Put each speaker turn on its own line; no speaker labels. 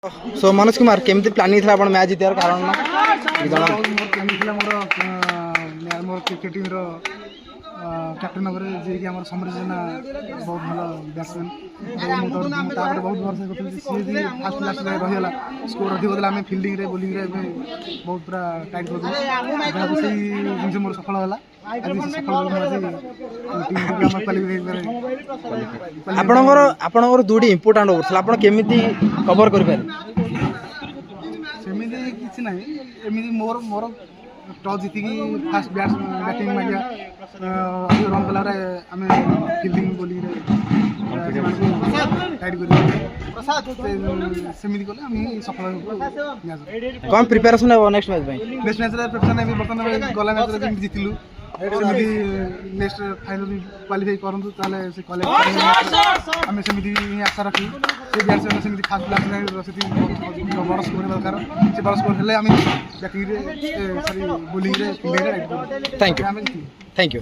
सो मनोज कुमार केमती प्लानिंग था मैच जीतार कारण
मोर क्रिकेट टीम कैप्टेन भाव जी आम समर जेना बहुत भल बैट्समैन बहुत भरोसा करी सी फास्ट लास्ट रहीगला स्कोर अधिक होता आम फिल्डिंग रे बोलिंग रे बहुत पूरा टाइट कर से जिन मोर सफल है
आपणकर दुटी इंपोर्टाट ओवर आप केमी कवर कर
सेमती किसी ना एमती मोर मोर टॉस जीतिकी फास्ट बैटिंग मारिया रन कला आम फिल्डिंग बोलिंग टाइट करमती कले आम सफल
कौन प्रिपेरेसन है next match
next match preparation बर्तमान गला मैच जीतिलु सेमती नेक्स्ट फाइनल क्वालिफाई करूँ से कॉलेज आम सेमती आशा रखी से बैट्समैन सेमती फास्ट लास्ट बड़ स्कोर दरकार से बड़ स्कोर हेल्ले आम batting sorry bowling fielding
thank you